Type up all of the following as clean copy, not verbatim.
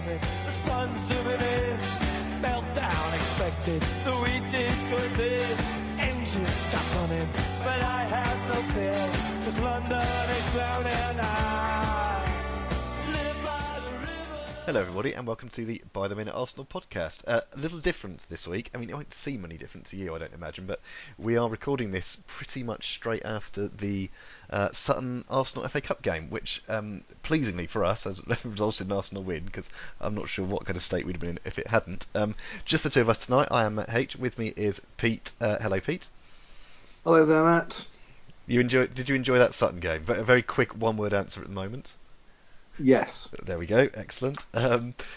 coming, the sun's zooming in, meltdown expected, the wheat is good there, engines stop running, but I have no fear, 'cause London is drowning. I live by the river. Hello everybody and welcome to the By the Minute Arsenal podcast. A little different this week. I mean, it won't seem any different to you, I don't imagine, but we are recording this pretty much straight after the Sutton Arsenal FA Cup game, which pleasingly for us has resulted in an Arsenal win, because I'm not sure what kind of state we'd have been in if it hadn't. Just the two of us tonight. I am Matt H. With me is Pete. Hello, Pete. Hello there, Matt. Did you enjoy that Sutton game? A very quick one-word answer at the moment. Yes. There we go. Excellent.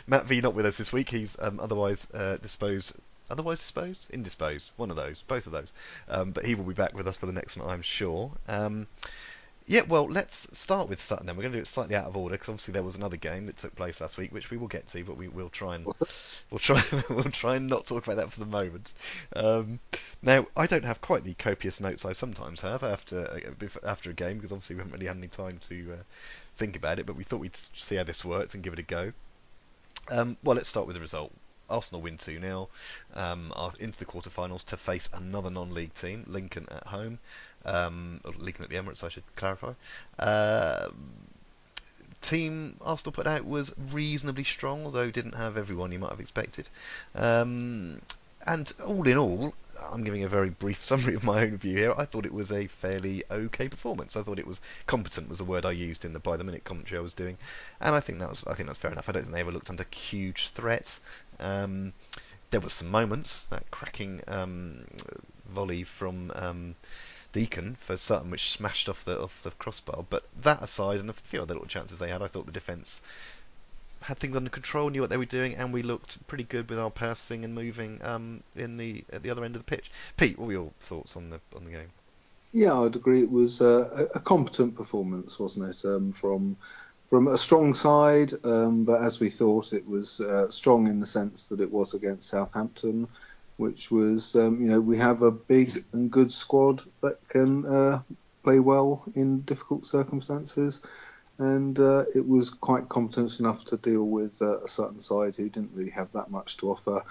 Matt V not with us this week. He's otherwise disposed. Otherwise disposed? Indisposed. One of those. Both of those. But he will be back with us for the next one, I'm sure. Yeah, well, let's start with Sutton then. We're going to do it slightly out of order because obviously there was another game that took place last week, which we will get to, but we'll try and not talk about that for the moment. Now, I don't have quite the copious notes I sometimes have after a game, because obviously we haven't really had any time to think about it, but we thought we'd see how this worked and give it a go. Well, let's start with the result. Arsenal win 2-0, are into the quarterfinals to face another non-league team, Lincoln at home, or Lincoln at the Emirates, I should clarify. Team Arsenal put out was reasonably strong, although didn't have everyone you might have expected. And all in all, I'm giving a very brief summary of my own view here. I thought it was a fairly okay performance. I thought it was competent, was the word I used in the by the minute commentary I was doing, and I think that's fair enough. I don't think they ever looked under huge threat. There were some moments, that cracking volley from Deacon for Sutton, which smashed off the crossbar. But that aside, and a few other little chances they had, I thought the defence had things under control, knew what they were doing, and we looked pretty good with our passing and moving at the other end of the pitch. Pete, what were your thoughts on the game? Yeah, I'd agree. It was a competent performance, wasn't it? From a strong side, but as we thought, it was strong in the sense that it was against Southampton, which was, we have a big and good squad that can play well in difficult circumstances. And it was quite competent enough to deal with a Sutton side who didn't really have that much to offer.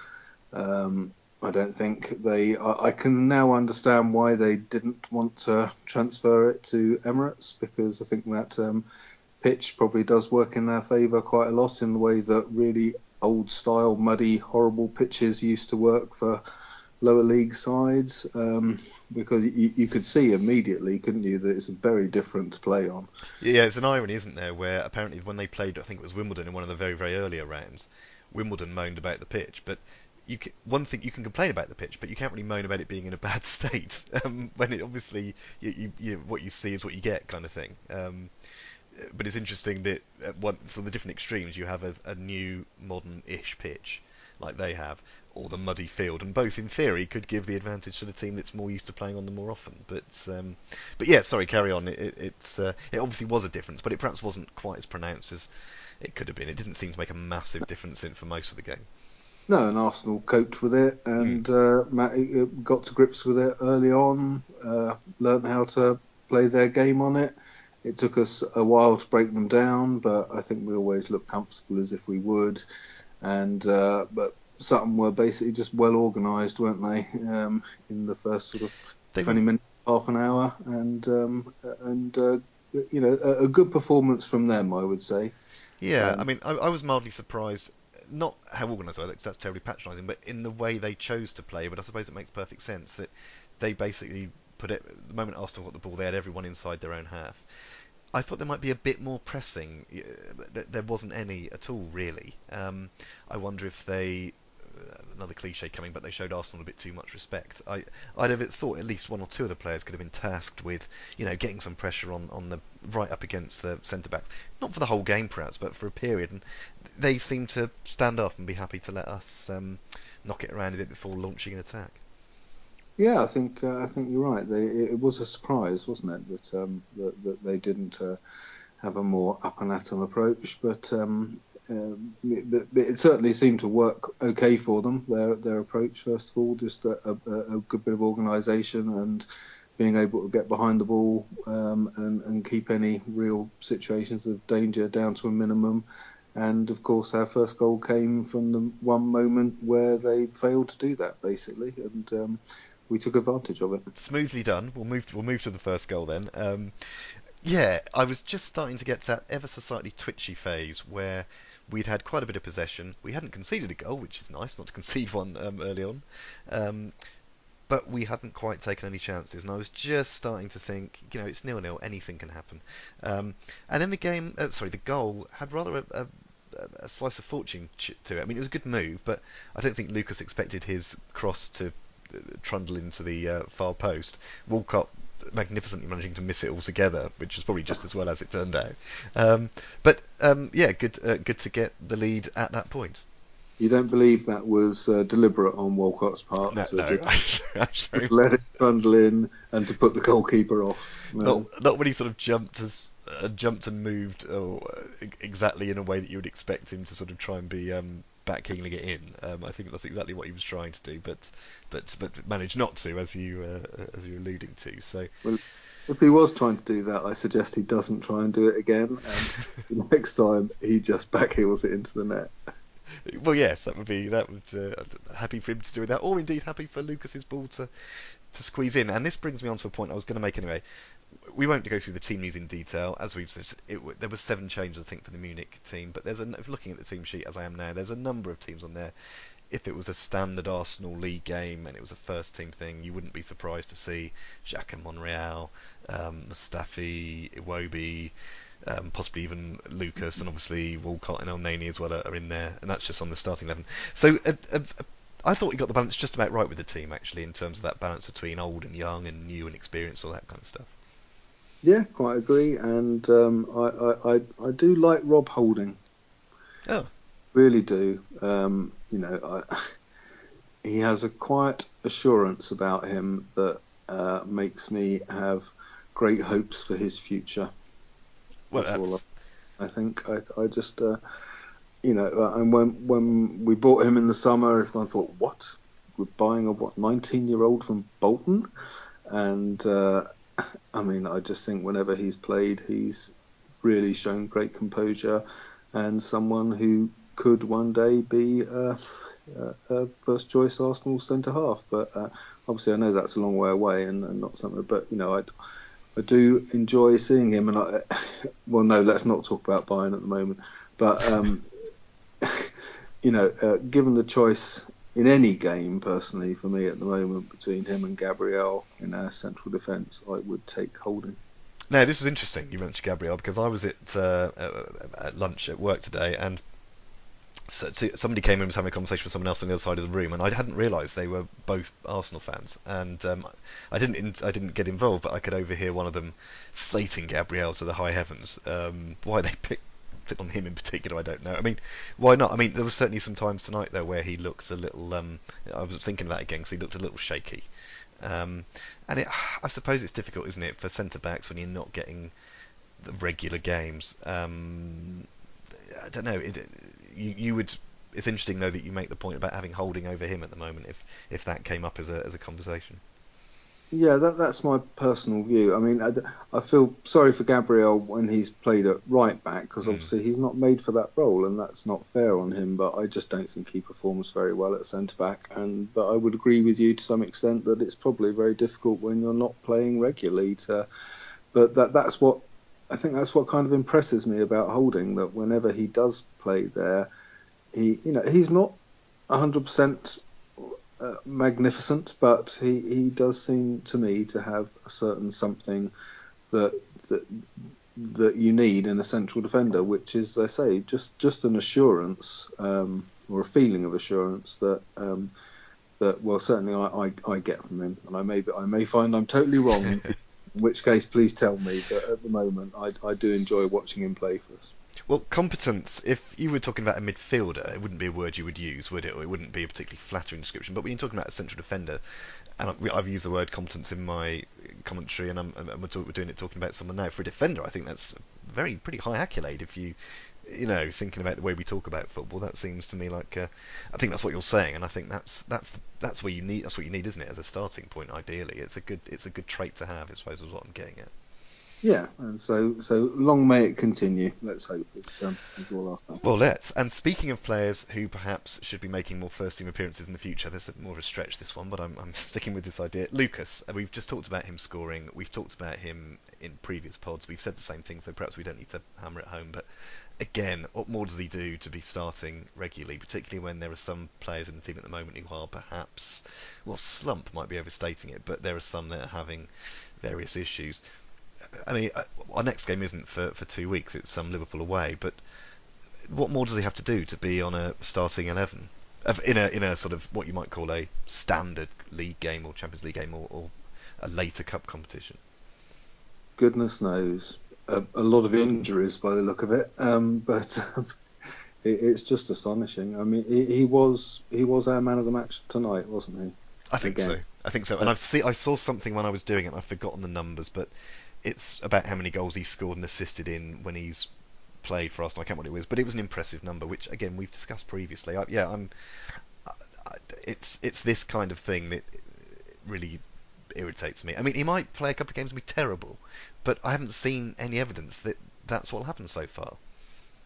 I don't think I can now understand why they didn't want to transfer it to Emirates, because I think that pitch probably does work in their favour quite a lot, in the way that really old-style, muddy, horrible pitches used to work for lower league sides, because you could see immediately, couldn't you, that it's very different to play on. Yeah, it's an irony, isn't there, where apparently when they played, I think it was Wimbledon in one of the very, very earlier rounds, Wimbledon moaned about the pitch, but one thing you can complain about the pitch, but you can't really moan about it being in a bad state, when it obviously what you see is what you get, kind of thing. But it's interesting that so the different extremes, you have a new modern-ish pitch like they have, or the muddy field, and both in theory could give the advantage to the team that's more used to playing on them more often. But yeah, sorry, carry on. It obviously was a difference, but it perhaps wasn't quite as pronounced as it could have been. It didn't seem to make a massive difference for most of the game. No, and Arsenal coped with it, and Matt got to grips with it early on, learned how to play their game on it. It took us a while to break them down, but I think we always looked comfortable as if we would. And but Sutton were basically just well organised, weren't they, in the first sort of 20 minutes, half an hour, and a good performance from them, I would say. Yeah, I mean, I was mildly surprised, not how organised they were, that's terribly patronising, but in the way they chose to play. But I suppose it makes perfect sense that they basically put it, the moment Arsenal got the ball, they had everyone inside their own half. I thought there might be a bit more pressing. There wasn't any at all, really. I wonder if another cliche coming, but they showed Arsenal a bit too much respect. I'd have thought at least one or two of the players could have been tasked with, getting some pressure on the right up against the centre-backs. Not for the whole game, perhaps, but for a period. And they seemed to stand up and be happy to let us knock it around a bit before launching an attack. Yeah, I think you're right. It was a surprise, wasn't it, that they didn't have a more up and at 'em approach, but it certainly seemed to work okay for them. Their approach, first of all, just a good bit of organisation and being able to get behind the ball and keep any real situations of danger down to a minimum. And of course, our first goal came from the one moment where they failed to do that, basically, and we took advantage of it. Smoothly done. We'll move to the first goal then. Yeah, I was just starting to get to that ever so slightly twitchy phase where we'd had quite a bit of possession. We hadn't conceded a goal, which is nice, not to concede one early on. But we hadn't quite taken any chances, and I was just starting to think, it's 0-0, anything can happen. And then the goal had rather a slice of fortune to it. I mean, it was a good move, but I don't think Lucas expected his cross to trundle into the far post. Walcott magnificently managing to miss it altogether, which was probably just as well as it turned out. Good to get the lead at that point. You don't believe that was deliberate on Walcott's part? No. Let it trundle in and to put the goalkeeper off. No. Not when he sort of jumped and moved exactly in a way that you would expect him to sort of try and be backheeling it in. I think that's exactly what he was trying to do, but managed not to, as you're alluding to. So. Well, if he was trying to do that, I suggest he doesn't try and do it again, and the next time he just backheels it into the net. Well, yes, that would happy for him to do that, or indeed happy for Lucas's ball to squeeze in. And this brings me on to a point I was going to make anyway. We won't go through the team news in detail. As we've said, there were 7 changes, I think, for the Munich team. But if looking at the team sheet as I am now, there's a number of teams on there. If it was a standard Arsenal league game and it was a first team thing, you wouldn't be surprised to see Xhaka Monreal, Mustafi, Iwobi, possibly even Lucas, and obviously Walcott and Elneny as well are in there, and that's just on the starting 11. So I thought we got the balance just about right with the team, actually, in terms of that balance between old and young and new and experienced, all that kind of stuff. Yeah, quite agree, and I do like Rob Holding. Oh. Really do. He has a quiet assurance about him that makes me have great hopes for his future. Well, I think I just and when we bought him in the summer, everyone thought, what? We're buying a 19-year-old from Bolton, and I just think whenever he's played, he's really shown great composure, and someone who could one day be a first choice Arsenal centre half. But obviously, I know that's a long way away and not something. But I do enjoy seeing him, and let's not talk about Bayern at the moment. But given the choice in any game, personally, for me at the moment, between him and Gabriel in our central defence, I would take Holding. Now, this is interesting. You mentioned Gabriel because I was at lunch at work today, and somebody came in and was having a conversation with someone else on the other side of the room, and I hadn't realised they were both Arsenal fans, and I didn't get involved, but I could overhear one of them slating Gabriel to the high heavens. Why they picked on him in particular, I don't know. I mean, why not? I mean, there was certainly some times tonight though where he looked a little. I was thinking of that again because he looked a little shaky, and I suppose it's difficult, isn't it, for centre backs when you're not getting the regular games. I don't know. You would. It's interesting though that you make the point about having Holding over him at the moment. If that came up as a conversation. Yeah, that's my personal view. I mean, I feel sorry for Gabriel when he's played at right back because obviously he's not made for that role, and that's not fair on him. But I just don't think he performs very well at centre back. But I would agree with you to some extent that it's probably very difficult when you're not playing regularly to. But that's what I think. That's what kind of impresses me about Holding. That whenever he does play there, he's not 100%. Magnificent, but he does seem to me to have a certain something that you need in a central defender, which is, I say, just an assurance or a feeling of assurance that well, certainly I get from him, and I may find I'm totally wrong, in which case please tell me. But at the moment, I do enjoy watching him play for us. Well, competence, if you were talking about a midfielder, it wouldn't be a word you would use, would it? Or it wouldn't be a particularly flattering description. But when you're talking about a central defender, and I've used the word competence in my commentary, and we're doing it talking about someone now. For a defender, I think that's a pretty high accolade. If you thinking about the way we talk about football, that seems to me like I think that's what you're saying, and I think that's what you need, isn't it, as a starting point? Ideally, it's a good trait to have, I suppose, is what I'm getting at. Yeah, and so long may it continue. Let's hope it's all our stuff. Well, let's. And speaking of players who perhaps should be making more first-team appearances in the future, there's more of a stretch this one, but I'm sticking with this idea. Lucas, we've just talked about him scoring. We've talked about him in previous pods. We've said the same thing, so perhaps we don't need to hammer it home. But again, what more does he do to be starting regularly, particularly when there are some players in the team at the moment who are perhaps, well, slump might be overstating it, but there are some that are having various issues. I mean, our next game isn't for 2 weeks. It's Liverpool away. But what more does he have to do to be on a starting 11 in a sort of what you might call a standard league game or Champions League game or a later cup competition? Goodness knows. A lot of injuries by the look of it. But it's just astonishing. I mean, he was our man of the match tonight, wasn't he? I think so. And I saw something when I was doing it. I've forgotten the numbers, but it's about how many goals he scored and assisted in when he's played for Arsenal. I can't remember what it was, but it was an impressive number, which again we've discussed previously. It's this kind of thing that really irritates me. I mean, he might play a couple of games and be terrible, but I haven't seen any evidence that that's what happened so far.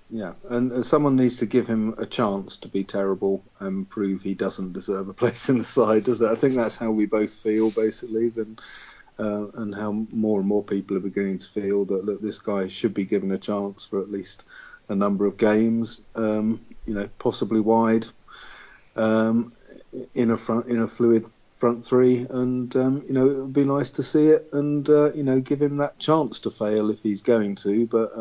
Yeah, and someone needs to give him a chance to be terrible and prove he doesn't deserve a place in the side, doesn't it? I think that's how we both feel, basically, and how more and more people are beginning to feel that, look, this guy should be given a chance for at least a number of games, possibly wide, in a fluid front three, and it would be nice to see it, and give him that chance to fail if he's going to, but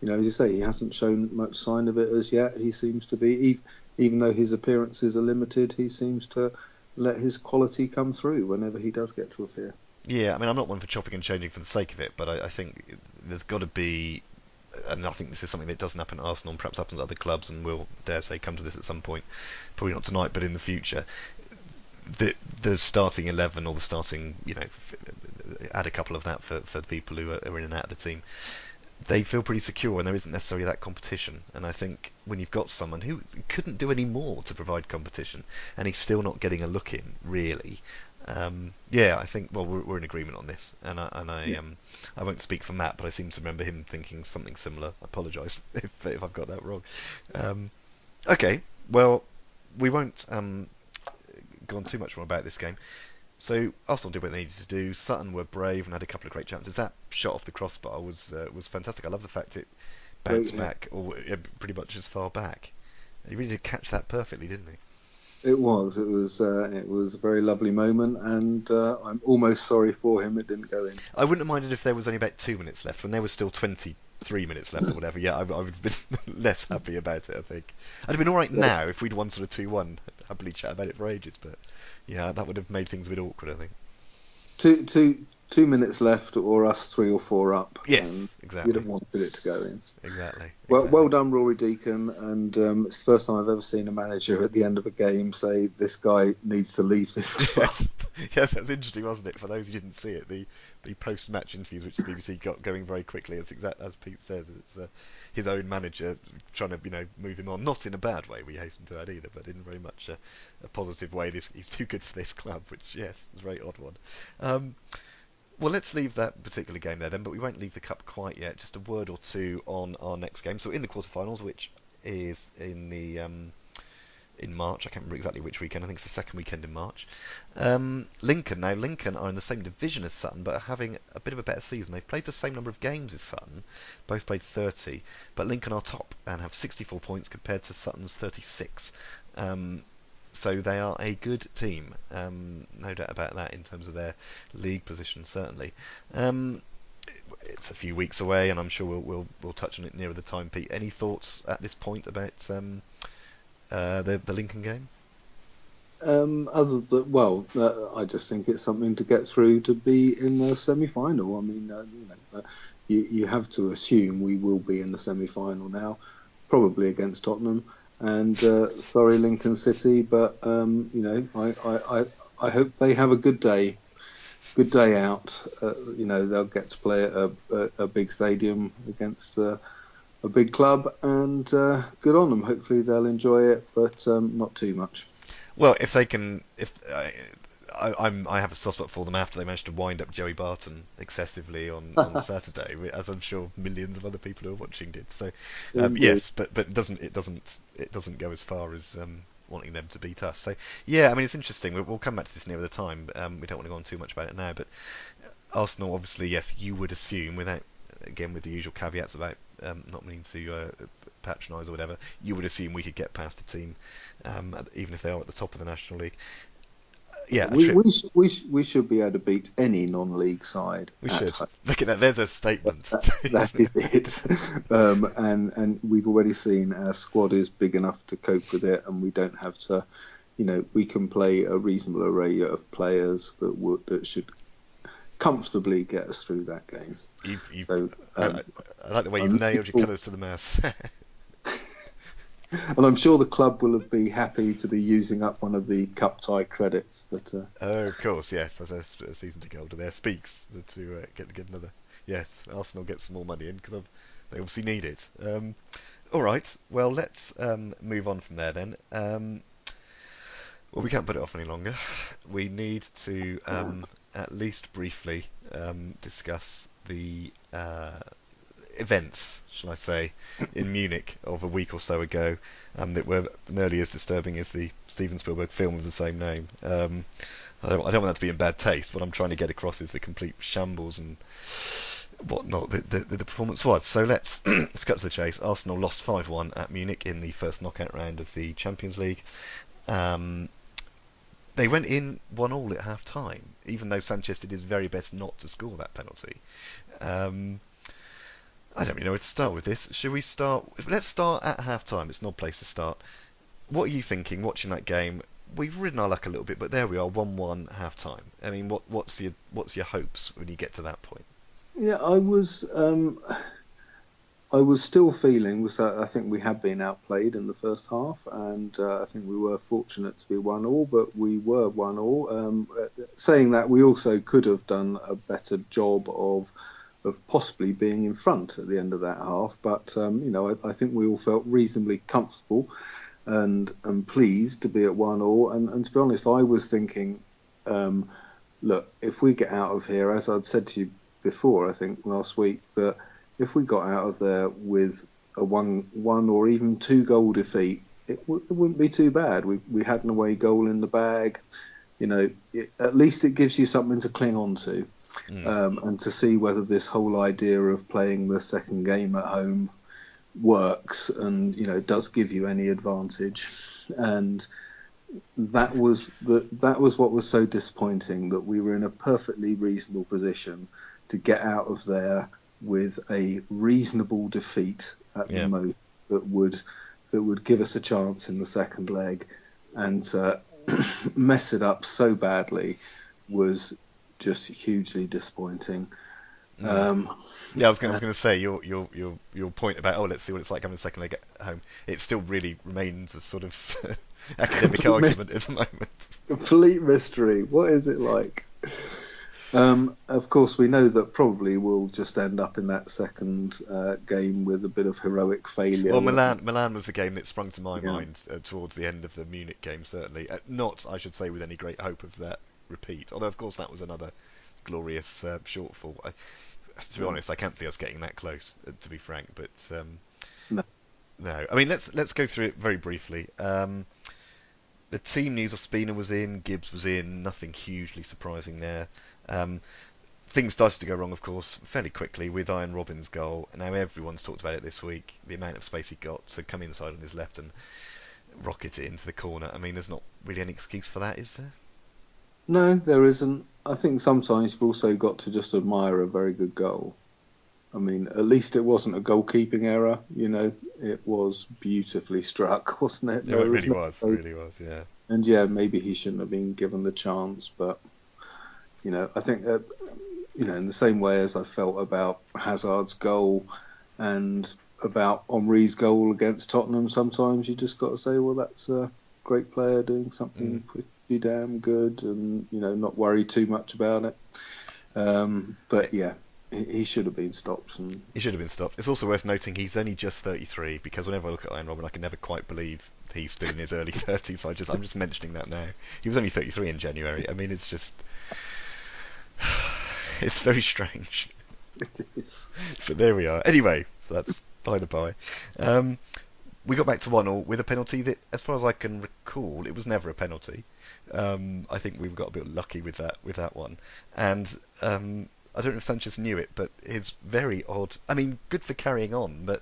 as you say, he hasn't shown much sign of it as yet. He seems to be, even though his appearances are limited, he seems to let his quality come through whenever he does get to appear. Yeah, I mean, I'm not one for chopping and changing for the sake of it, but I think there's got to be, and I think this is something that doesn't happen at Arsenal and perhaps happens at other clubs, and we'll, dare say, come to this at some point, probably not tonight, but in the future, the starting 11 or the starting, add a couple of that for the people who are in and out of the team. They feel pretty secure, and there isn't necessarily that competition. And I think when you've got someone who couldn't do any more to provide competition, and he's still not getting a look in, really, I think we're in agreement on this. And I won't speak for Matt, but I seem to remember him thinking something similar. I apologise if I've got that wrong. Okay, well, we won't go on too much more about this game. So Arsenal did what they needed to do. Sutton were brave and had a couple of great chances. That shot off the crossbar was fantastic. I love the fact it bounced back pretty much as far back. He really did catch that perfectly, didn't he? It was a very lovely moment, and I'm almost sorry for him it didn't go in. I wouldn't have minded if there was only about 2 minutes left. When there was still 23 minutes left or whatever, I would have been less happy about it, I think. I'd have been alright now if we'd won sort of 2-1. I'd happily chat about it for ages, but yeah, that would have made things a bit awkward, I think. 2 minutes left, or us 3 or 4 up. Yes, exactly. You'd have wanted it to go in. Exactly. Well done, Rory Deacon. And it's the first time I've ever seen a manager at the end of a game say this guy needs to leave this club. Yes, that was interesting, wasn't it? For those who didn't see it, the post-match interviews which the BBC got going very quickly. It's exactly as Pete says. It's his own manager trying to move him on, not in a bad way, we hasten to add either, but in very much a positive way. He's too good for this club, which yes, is a very odd one. Well, let's leave that particular game there then, but we won't leave the cup quite yet. Just a word or two on our next game. So in the quarterfinals, which is in March, I can't remember exactly which weekend. I think it's the second weekend in March. Lincoln are in the same division as Sutton, but are having a bit of a better season. They've played the same number of games as Sutton, both played 30, but Lincoln are top and have 64 points compared to Sutton's 36. So they are a good team, no doubt about that in terms of their league position, certainly. It's a few weeks away, and I'm sure we'll touch on it nearer the time. Pete, any thoughts at this point about the Lincoln game? I just think it's something to get through to be in the semi-final. I mean, you have to assume we will be in the semi-final now, probably against Tottenham. And sorry, Lincoln City, but I hope they have a good day out. They'll get to play at a big stadium against a big club, and good on them. Hopefully they'll enjoy it, but not too much. Well, if they can, I have a soft spot for them after they managed to wind up Joey Barton excessively on Saturday, as I'm sure millions of other people who are watching did. So yes, but it doesn't go as far as wanting them to beat us. So yeah, I mean, it's interesting. We'll come back to this nearer the time. We don't want to go on too much about it now, but Arsenal, obviously, yes, you would assume, with the usual caveats about not meaning to patronise or whatever, you would assume we could get past a team, even if they are at the top of the National League. Yeah, we should be able to beat any non-league side. We should. Look at that. There's a statement. That is it. And we've already seen our squad is big enough to cope with it, and we don't have to. We can play a reasonable array of players that should comfortably get us through that game. I like the way you've nailed your colours to the mast. And I'm sure the club will be happy to be using up one of the cup tie credits that. Oh, of course, yes. As a season ticket holder, there speaks to get another. Yes, Arsenal get some more money in because they obviously need it. All right, well, let's move on from there then. Well, we can't put it off any longer. We need to at least briefly discuss the events, shall I say, in Munich of a week or so ago, that were nearly as disturbing as the Steven Spielberg film of the same name. I don't want that to be in bad taste. What I'm trying to get across is the complete shambles and whatnot the performance was. So let's cut to the chase. Arsenal lost 5-1 at Munich in the first knockout round of the Champions League. They went in 1-1 at half time, even though Sanchez did his very best not to score that penalty. I don't really know where to start with this. Should we start? Let's start at half time. It's an odd place to start. What are you thinking watching that game? We've ridden our luck a little bit, but there we are, 1-1 half time. I mean, what's your hopes when you get to that point? Yeah, I was still feeling that I think we had been outplayed in the first half, and I think we were fortunate to be 1-1, but we were 1-1. Saying that, we also could have done a better job of possibly being in front at the end of that half, but I think we all felt reasonably comfortable and pleased to be at 1-1. And to be honest, I was thinking, look, if we get out of here, as I'd said to you before, I think last week, that if we got out of there with a one or even 2 goal defeat, it wouldn't be too bad. We had an away goal in the bag. At least it gives you something to cling on to. And to see whether this whole idea of playing the second game at home works and does give you any advantage. And that was what was so disappointing, that we were in a perfectly reasonable position to get out of there with a reasonable defeat at the most that would give us a chance in the second leg, and to mess it up so badly was just hugely disappointing. I was going to say your point about let's see what it's like having a second leg at home. It still really remains a sort of academic argument at the moment. Complete mystery. What is it like? Of course, we know that probably we'll just end up in that second game with a bit of heroic failure. Well, Milan was the game that sprung to my mind towards the end of the Munich game, certainly. Not, I should say, with any great hope of that repeat. Although, of course, that was another glorious shortfall. To be honest, I can't see us getting that close, to be frank. But no. I mean, let's go through it very briefly. The team news: Ospina was in, Gibbs was in. Nothing hugely surprising there. Things started to go wrong, of course, fairly quickly with Ian Robins' goal. Now everyone's talked about it this week. The amount of space he got to come inside on his left and rocket it into the corner. I mean, there's not really any excuse for that, is there? No, there isn't. I think sometimes you've also got to just admire a very good goal. I mean, at least it wasn't a goalkeeping error. It was beautifully struck, wasn't it? No, it really was, yeah. And maybe he shouldn't have been given the chance, but I think that in the same way as I felt about Hazard's goal and about Henry's goal against Tottenham, sometimes you just got to say, well, that's a great player doing something pretty damn good, and not worry too much about it. But yeah, he should have been stopped. He should have been stopped. It's also worth noting he's only just 33, because whenever I look at Iron Robin, I can never quite believe he's still in his early 30s. So I'm just mentioning that now. He was only 33 in January. I mean, it's just it's very strange. It is. But there we are. Anyway, that's by the by. We got back to 1-1 with a penalty that, as far as I can recall, it was never a penalty. I think we got a bit lucky with that one. And I don't know if Sanchez knew it, but his very odd. I mean, good for carrying on, but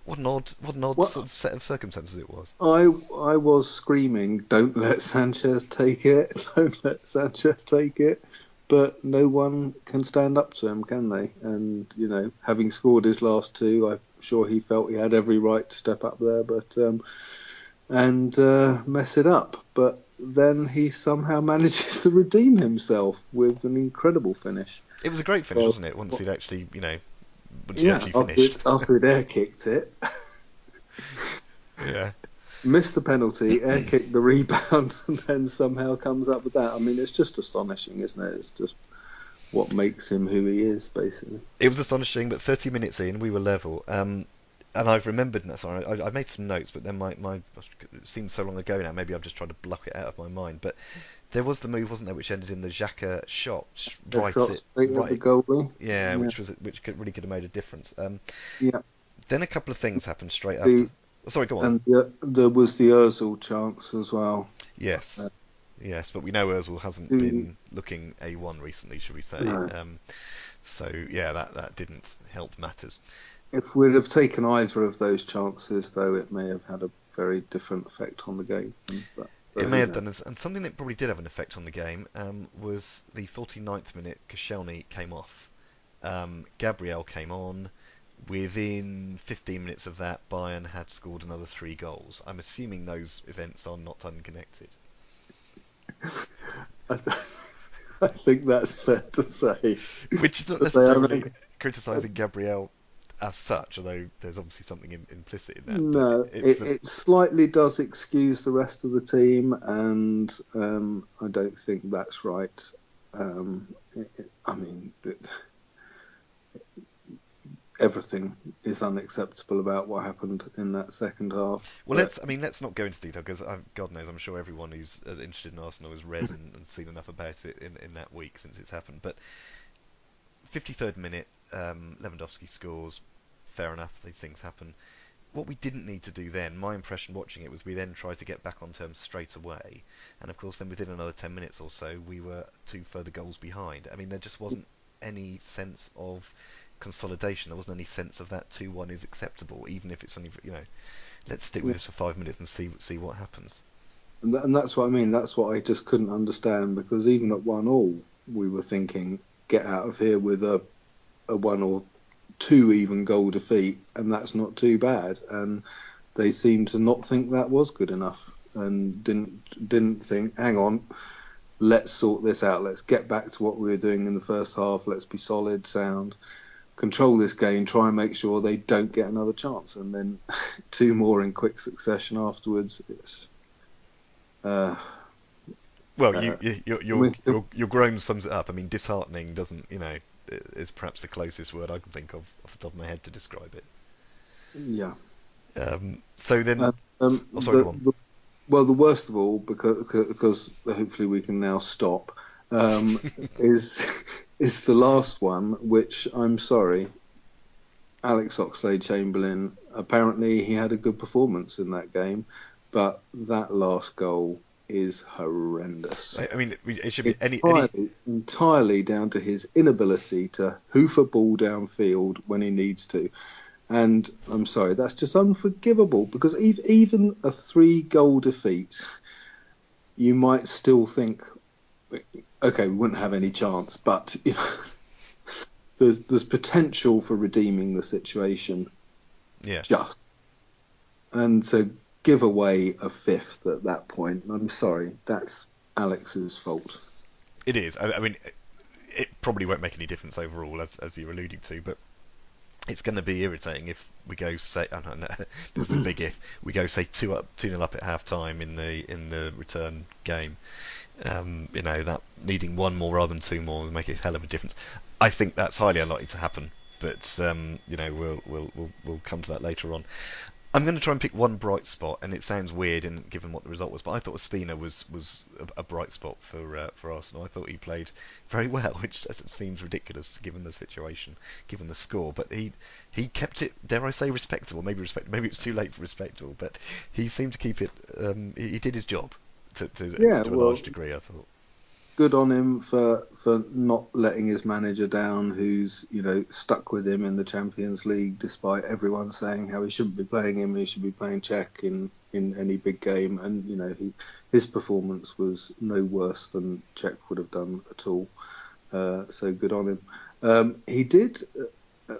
what an odd sort of set of circumstances it was. I was screaming, "Don't let Sanchez take it! Don't let Sanchez take it!" But no one can stand up to him, can they? And having scored his last two, I'm sure he felt he had every right to step up there, but and mess it up. But then he somehow manages to redeem himself with an incredible finish. It was a great finish, wasn't it? Once he'd actually, finished. After he'd air kicked it. Yeah. Missed the penalty, air kicked the rebound, and then somehow comes up with that. I mean, it's just astonishing, isn't it? It's just what makes him who he is, basically. It was astonishing, but 30 minutes in, we were level. And I've remembered, sorry, I made some notes, but then my it seems so long ago now, maybe I've just tried to block it out of my mind. But there was the move, wasn't there, which ended in the Xhaka shot right at the goalie. Yeah, which really could have made a difference. Yeah. Then a couple of things happened straight after. Sorry, go on. And there was the Ozil chance as well. Yes. Yes, but we know Ozil hasn't been looking A1 recently, should we say. No. So, yeah, that didn't help matters. If we'd have taken either of those chances, though, it may have had a very different effect on the game. But it may have done, and something that probably did have an effect on the game was the 49th minute. Koscielny came off. Gabriel came on. Within 15 minutes of that, Bayern had scored another 3 goals. I'm assuming those events are not unconnected. I think that's fair to say. Which is not necessarily criticising Gabriel as such, although there's obviously something implicit in that. No, it slightly does excuse the rest of the team, and I don't think that's right. Everything is unacceptable about what happened in that second half. Well, let's not go into detail, because God knows, I'm sure everyone who's interested in Arsenal has read and seen enough about it in that week since it's happened. But 53rd minute, Lewandowski scores. Fair enough, these things happen. What we didn't need to do then, my impression watching it, was we then tried to get back on terms straight away, and of course then within another 10 minutes or so we were 2 further goals behind. I mean, there just wasn't any sense of consolidation. There wasn't any sense of that 2-1 is acceptable, even if it's only, let's stick with this for 5 minutes and see what happens. And that's what I mean. That's what I just couldn't understand, because even at 1-1 we were thinking, get out of here with a 1 or 2 even goal defeat, and that's not too bad. And they seemed to not think that was good enough, and didn't think, hang on, let's sort this out. Let's get back to what we were doing in the first half. Let's be solid, sound, control this game, try and make sure they don't get another chance. And then 2 more in quick succession afterwards. It's your groan sums it up. I mean, disheartening doesn't, is perhaps the closest word I can think of off the top of my head to describe it. Yeah. So then, go on. Well, the worst of all, because hopefully we can now stop, is the last one, which, I'm sorry, Alex Oxlade-Chamberlain, apparently he had a good performance in that game, but that last goal is horrendous. I mean, it should be entirely down to his inability to hoof a ball downfield when he needs to. And I'm sorry, that's just unforgivable, because even a 3-goal defeat, you might still think, okay, we wouldn't have any chance, but there's potential for redeeming the situation. Yeah. And to give away a 5th at that point, I'm sorry, that's Alex's fault. It is. I mean, it probably won't make any difference overall, as you're alluding to, but it's going to be irritating if we go, say, this is a big if, we go, say, 2-0 up at half time in the return game, That needing one more rather than two more will make a hell of a difference. I think that's highly unlikely to happen, but we'll come to that later on. I'm going to try and pick one bright spot, and it sounds weird given what the result was, but I thought Ospina was a bright spot for Arsenal. I thought he played very well, which seems ridiculous given the situation, given the score. But he kept it, dare I say, respectable. Maybe it's too late for respectable, but he seemed to keep it. He did his job to a large degree, I thought. Good on him for not letting his manager down, who's stuck with him in the Champions League despite everyone saying how he shouldn't be playing him, he should be playing Cech in any big game, and his performance was no worse than Cech would have done at all. So good on him. He did.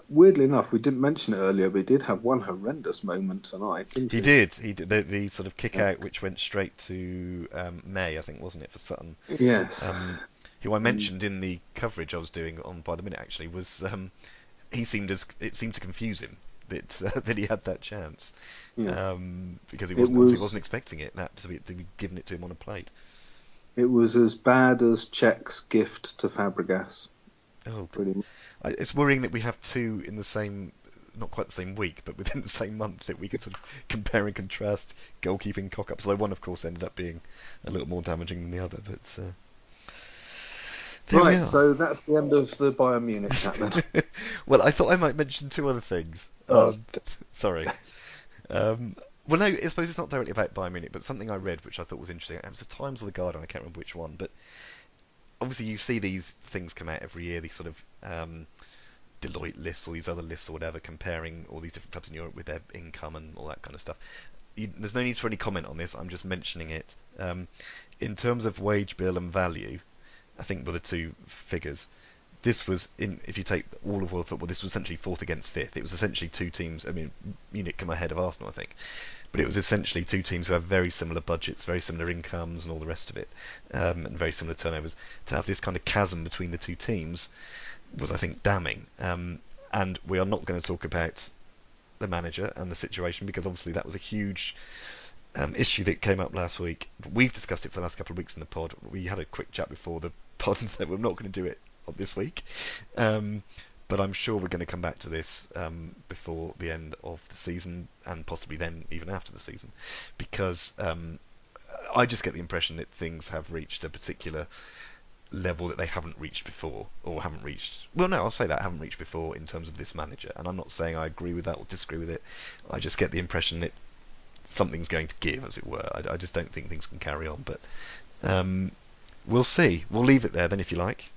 Weirdly enough, we didn't mention it earlier, but he did have one horrendous moment tonight, didn't he? He did. The sort of kick out which went straight to May, I think, wasn't it, for Sutton? Yes. Who I mentioned in the coverage I was doing on By the Minute, actually, was it seemed to confuse him that he had that chance, because he wasn't expecting it to be given it to him on a plate. It was as bad as Cech's gift to Fabregas. Oh, pretty much. It's worrying that we have two in the same, not quite the same week, but within the same month, that we could sort of compare and contrast goalkeeping cock-ups. Though one, of course, ended up being a little more damaging than the other. But right, so that's the end of the Bayern Munich chat then. Well, I thought I might mention two other things. Sorry. Well, no, I suppose it's not directly about Bayern Munich, but something I read which I thought was interesting. It was the Times or the Guardian, I can't remember which one, but obviously you see these things come out every year, these sort of Deloitte lists or these other lists or whatever, comparing all these different clubs in Europe with their income and all that kind of stuff. There's no need for any comment on this, I'm just mentioning it. In terms of wage bill and value, I think were the two figures. This was, if you take all of world football, this was essentially fourth against fifth. It was essentially two teams, I mean, Munich come ahead of Arsenal, I think. But it was essentially two teams who have very similar budgets, very similar incomes and all the rest of it, and very similar turnovers. To have this kind of chasm between the two teams was, I think, damning. And we are not going to talk about the manager and the situation, because obviously that was a huge issue that came up last week. But we've discussed it for the last couple of weeks in the pod. We had a quick chat before the pod and said we're not going to do it this week. But I'm sure we're going to come back to this before the end of the season, and possibly then even after the season, because I just get the impression that things have reached a particular level that they haven't reached before, or haven't reached, well, no, I'll say that, haven't reached before in terms of this manager. And I'm not saying I agree with that or disagree with it. I just get the impression that something's going to give, as it were. I just don't think things can carry on. But we'll see. We'll leave it there then, if you like,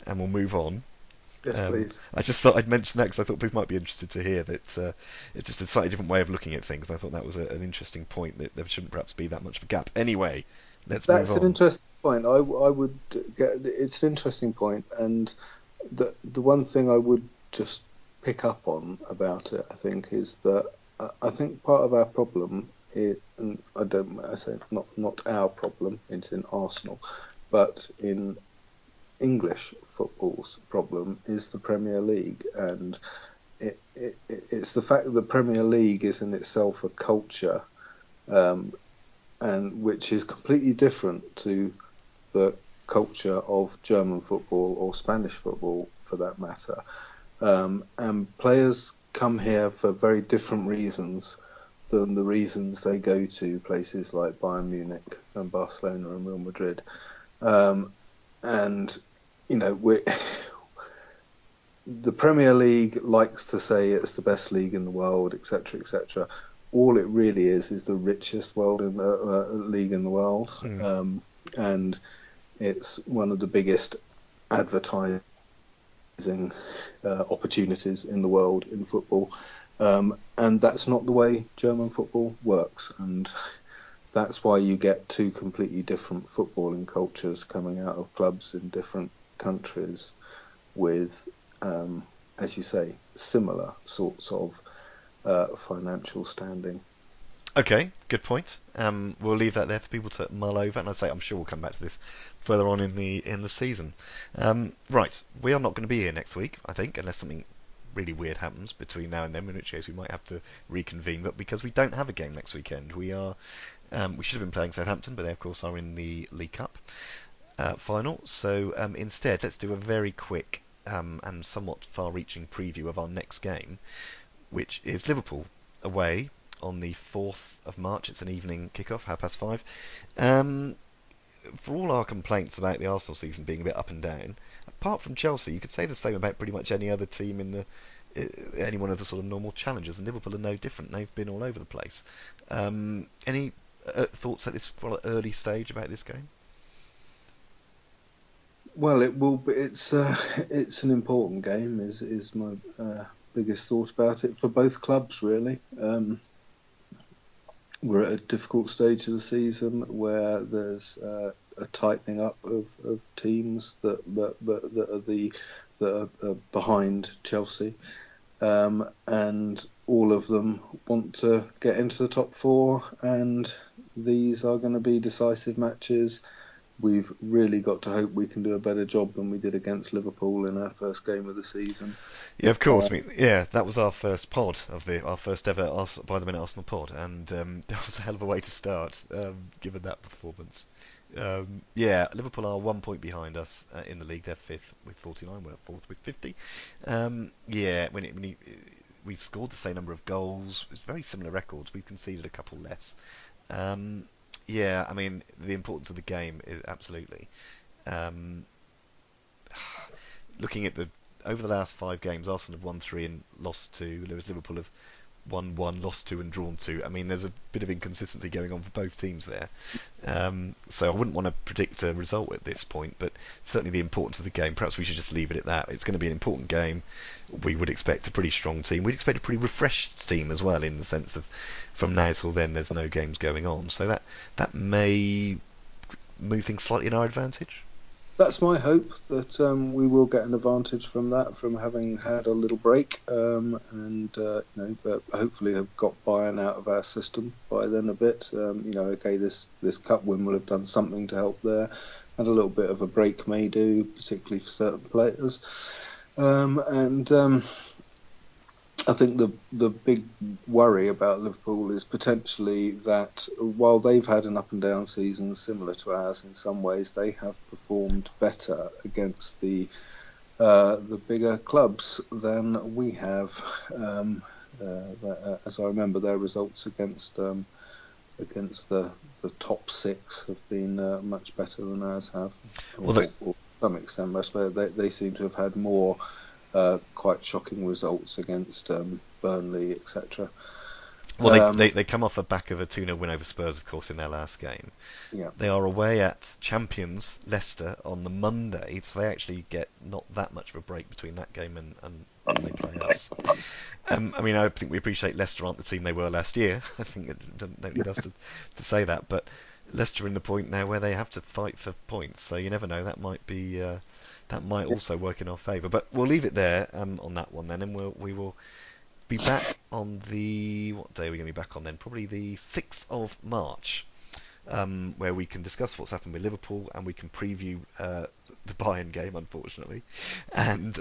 and we'll move on. Yes, please. I just thought I'd mention that because I thought people might be interested to hear that it's just a slightly different way of looking at things. I thought that was an interesting point, that there shouldn't perhaps be that much of a gap. Anyway, let's move on. That's an interesting point. I would get, it's an interesting point, and the one thing I would just pick up on about it, I think, is that I think part of our problem is, and I say not our problem, it's in Arsenal, but in English football's problem is the Premier League, and it's the fact that the Premier League is in itself a culture, and which is completely different to the culture of German football or Spanish football, for that matter. And players come here for very different reasons than the reasons they go to places like Bayern Munich and Barcelona and Real Madrid. And the Premier League likes to say it's the best league in the world, etc., etc. All it really is the richest league in the world, and it's one of the biggest advertising opportunities in the world in football, and that's not the way German football works, and that's why you get two completely different footballing cultures coming out of clubs in different countries with, as you say, similar sorts of financial standing. Okay, good point. We'll leave that there for people to mull over, and I'm sure we'll come back to this further on in the season. Right, we are not going to be here next week, I think, unless something really weird happens between now and then, in which case we might have to reconvene. But because we don't have a game next weekend, we should have been playing Southampton, but they of course are in the League Cup final. So instead, let's do a very quick and somewhat far-reaching preview of our next game, which is Liverpool away on the 4th of March. It's an evening kickoff, 5:30. For all our complaints about the Arsenal season being a bit up and down, apart from Chelsea, you could say the same about pretty much any other team in any one of the sort of normal challengers, and Liverpool are no different. They've been all over the place. Any thoughts at this early stage about this game? Well, it will be. It's an important game. Is my biggest thought about it for both clubs, really. We're at a difficult stage of the season where there's a tightening up of teams that are behind Chelsea, and all of them want to get into the top four, and these are going to be decisive matches. We've really got to hope we can do a better job than we did against Liverpool in our first game of the season. Yeah, of course. That was our first pod our first ever By the Minute Arsenal pod, and that was a hell of a way to start, given that performance. Liverpool are 1 point behind us in the league. They're 5th with 49. We're 4th with 50. We've scored the same number of goals. It's very similar records. We've conceded a couple less. I mean, the importance of the game is absolutely. Looking at over the last 5 games, Arsenal have won 3 and lost 2. Whereas Liverpool have won 1, lost 2 and drawn 2. I mean, there's a bit of inconsistency going on for both teams there. So I wouldn't want to predict a result at this point, but certainly the importance of the game, perhaps we should just leave it at that. It's going to be an important game. We would expect a pretty strong team. We'd expect a pretty refreshed team as well, in the sense of from now till then there's no games going on. So that may move things slightly in our advantage. That's my hope, that we will get an advantage from that, from having had a little break, but hopefully have got Bayern out of our system by then a bit. This cup win will have done something to help there, and a little bit of a break may do, particularly for certain players. I think the big worry about Liverpool is potentially that while they've had an up and down season similar to ours in some ways, they have performed better against the bigger clubs than we have. As I remember, their results against the top 6 have been much better than ours have. Or to some extent, I suppose they seem to have had more quite shocking results against Burnley, etc. Well, they come off the back of a 2-0 win over Spurs, of course, in their last game. Yeah. They are away at champions Leicester on the Monday, so they actually get not that much of a break between that game and they play us. I think we appreciate Leicester aren't the team they were last year. I think it don't need us to say that, but Leicester are in the point now where they have to fight for points, so you never know. That might be that might also work in our favour. But we'll leave it there on that one then, and we will be back on what day are we going to be back on then? Probably the 6th of March, where we can discuss what's happened with Liverpool, and we can preview the Bayern game, unfortunately. And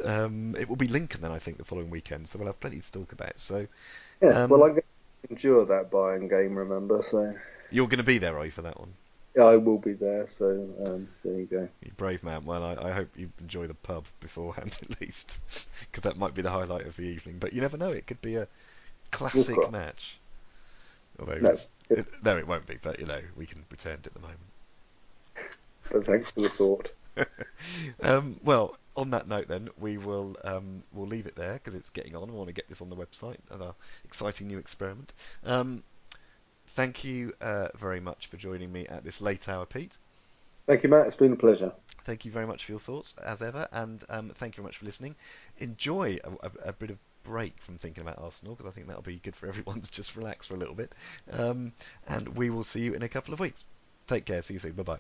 it will be Lincoln then, I think, the following weekend, so we'll have plenty to talk about. So, yes, I'm going to endure that Bayern game, remember, so... You're going to be there, are you, for that one? Yeah, I will be there, so there you go. You brave man. Well, I hope you enjoy the pub beforehand, at least, because that might be the highlight of the evening. But you never know, it could be a classic match. Although no, it won't be, but, we can pretend at the moment. But thanks for the thought. Well, on that note then, we'll leave it there, because it's getting on. I want to get this on the website as our exciting new experiment. Thank you very much for joining me at this late hour, Pete. Thank you, Matt. It's been a pleasure. Thank you very much for your thoughts, as ever, and thank you very much for listening. Enjoy a bit of break from thinking about Arsenal, because I think that'll be good for everyone to just relax for a little bit. And we will see you in a couple of weeks. Take care. See you soon. Bye-bye.